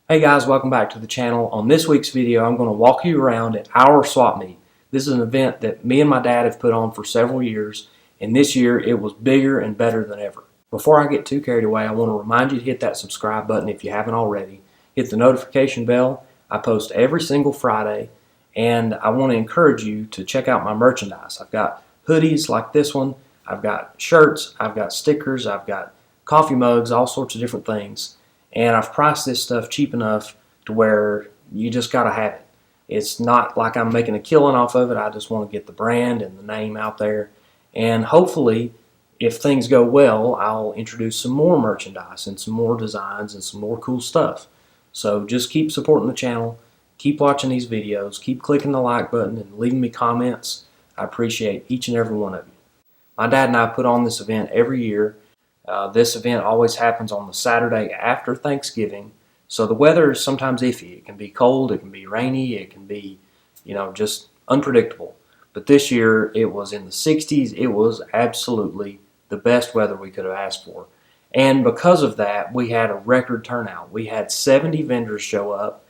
Hey guys, welcome back to the channel. On this week's video, I'm going to walk you around at our swap meet. This is an event that me and my dad have put on for several years, and this year it was bigger and better than ever. Before I get too carried away, I want to remind you to hit that subscribe button if you haven't already. Hit the notification bell. I post every single Friday, and I want to encourage you to check out my merchandise. I've got hoodies like this one, I've got shirts, I've got stickers, I've got coffee mugs, all sorts of different things. And I've priced this stuff cheap enough to where you just got to have it. It's not like I'm making a killing off of it. I just want to get the brand and the name out there. And hopefully, if things go well, I'll introduce some more merchandise and some more designs and some more cool stuff. So just keep supporting the channel. Keep watching these videos. Keep clicking the like button and leaving me comments. I appreciate each and every one of you. My dad and I put on this event every year. This event always happens on the Saturday after Thanksgiving, so the weather is sometimes iffy. It can be cold, it can be rainy, it can be, just unpredictable. But this year it was in the 60s. It was absolutely the best weather we could have asked for. And because of that, we had a record turnout. We had 70 vendors show up.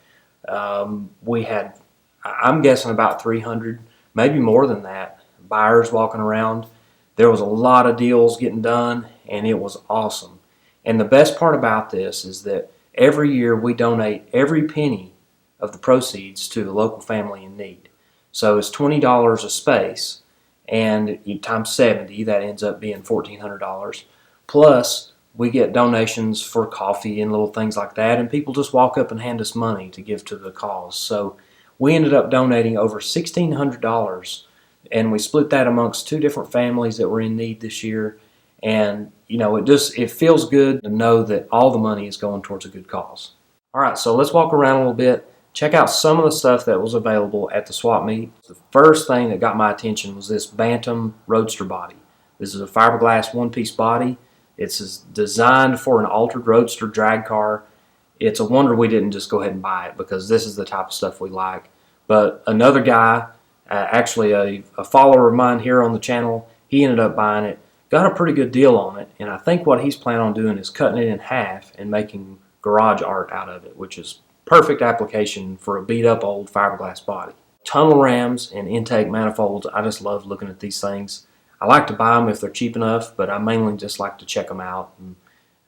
We had, I'm guessing, about 300, maybe more than that, buyers walking around. There was a lot of deals getting done, and it was awesome. And the best part about this is that every year we donate every penny of the proceeds to the local family in need. So it's $20 a space, and you times 70, that ends up being $1,400. Plus, we get donations for coffee and little things like that, and people just walk up and hand us money to give to the cause. So we ended up donating over $1,600, and we split that amongst two different families that were in need this year. And it feels good to know that all the money is going towards a good cause. All right, so let's walk around a little bit, check out some of the stuff that was available at the swap meet. The first thing that got my attention was this Bantam Roadster body. This is a fiberglass one-piece body. It's designed for an altered Roadster drag car. It's a wonder we didn't just go ahead and buy it, because this is the type of stuff we like. But another guy, actually a follower of mine here on the channel, he ended up buying it, got a pretty good deal on it, and I think what he's planning on doing is cutting it in half and making garage art out of it, which is perfect application for a beat up old fiberglass body. Tunnel rams and intake manifolds, I just love looking at these things. I like to buy them if they're cheap enough, but I mainly just like to check them out. And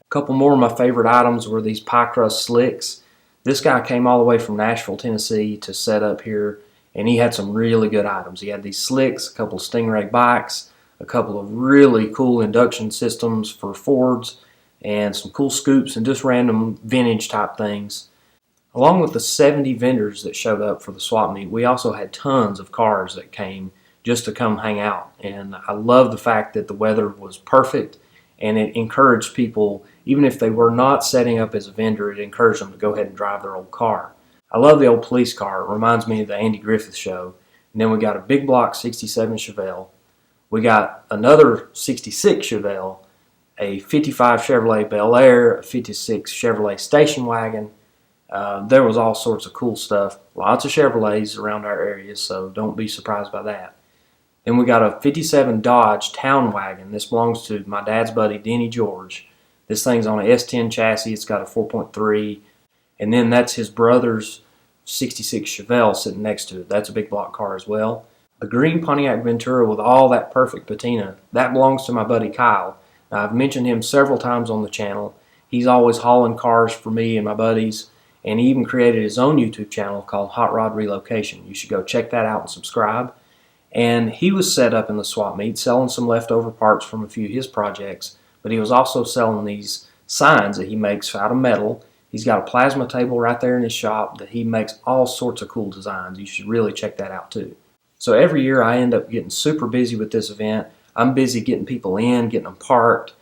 a couple more of my favorite items were these piecrust slicks. This guy came all the way from Nashville, Tennessee to set up here, and he had some really good items. He had these slicks, a couple of Stingray bikes, a couple of really cool induction systems for Fords, and some cool scoops and just random vintage type things. Along with the 70 vendors that showed up for the swap meet, we also had tons of cars that came just to come hang out. And I love the fact that the weather was perfect, and it encouraged people, even if they were not setting up as a vendor, it encouraged them to go ahead and drive their old car. I love the old police car. It reminds me of the Andy Griffith Show. And then we got a big block 67 Chevelle. We got another 66 Chevelle, a 55 Chevrolet Bel Air, a 56 Chevrolet station wagon. There was all sorts of cool stuff. Lots of Chevrolets around our area, so don't be surprised by that. Then we got a 57 Dodge Town Wagon. This belongs to my dad's buddy, Denny George. This thing's on a S10 chassis. It's got a 4.3. And then that's his brother's 66 Chevelle sitting next to it. That's a big block car as well. The green Pontiac Ventura with all that perfect patina, that belongs to my buddy Kyle. Now, I've mentioned him several times on the channel. He's always hauling cars for me and my buddies, and he even created his own YouTube channel called Hot Rod Relocation. You should go check that out and subscribe. And he was set up in the swap meet selling some leftover parts from a few of his projects, but he was also selling these signs that he makes out of metal. He's got a plasma table right there in his shop that he makes all sorts of cool designs. You should really check that out too. So every year I end up getting super busy with this event. I'm busy getting people in, getting them parked,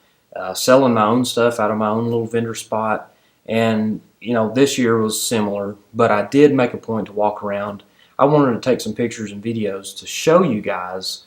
selling my own stuff out of my own little vendor spot. And, this year was similar, but I did make a point to walk around. I wanted to take some pictures and videos to show you guys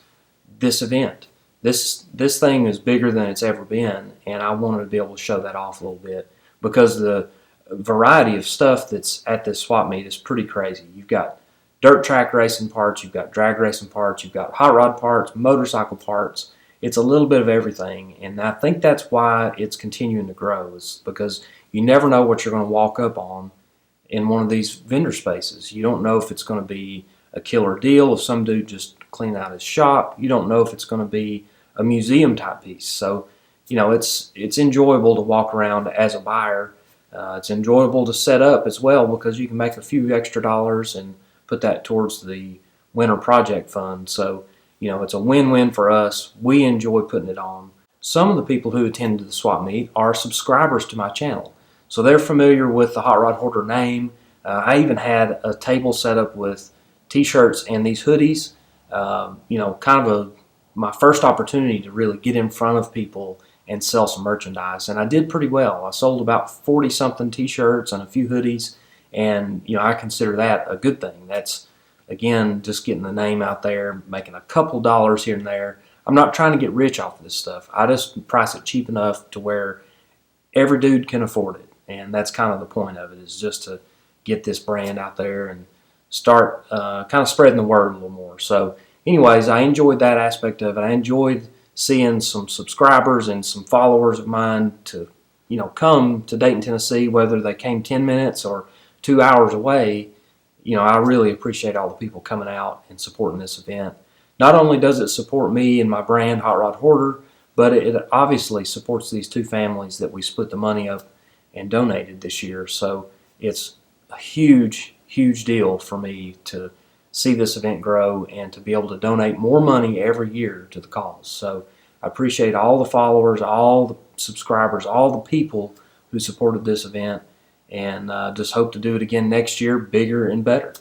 this event. This thing is bigger than it's ever been, and I wanted to be able to show that off a little bit, because the variety of stuff that's at this swap meet is pretty crazy. You've got dirt track racing parts, you've got drag racing parts, you've got hot rod parts, motorcycle parts. It's a little bit of everything, and I think that's why it's continuing to grow, is because you never know what you're going to walk up on in one of these vendor spaces. You don't know if it's going to be a killer deal, if some dude just clean out his shop. You don't know if it's going to be a museum type piece. So, it's enjoyable to walk around as a buyer. It's enjoyable to set up as well because you can make a few extra dollars and put that towards the winter project fund. So, it's a win-win for us. We enjoy putting it on. Some of the people who attend the swap meet are subscribers to my channel. So they're familiar with the Hot Rod Hoarder name. I even had a table set up with t-shirts and these hoodies. Kind of my first opportunity to really get in front of people and sell some merchandise. And I did pretty well. I sold about 40-something t-shirts and a few hoodies. And, I consider that a good thing. That's, again, just getting the name out there, making a couple dollars here and there. I'm not trying to get rich off of this stuff. I just price it cheap enough to where every dude can afford it. And that's kind of the point of it, is just to get this brand out there and start kind of spreading the word a little more. So anyways, I enjoyed that aspect of it. I enjoyed seeing some subscribers and some followers of mine to, come to Dayton, Tennessee, whether they came 10 minutes or 2 hours away. I really appreciate all the people coming out and supporting this event. Not only does it support me and my brand, Hot Rod Hoarder, but it obviously supports these two families that we split the money up and donated this year. So it's a huge, huge deal for me to see this event grow and to be able to donate more money every year to the cause. So I appreciate all the followers, all the subscribers, all the people who supported this event, and just hope to do it again next year, bigger and better.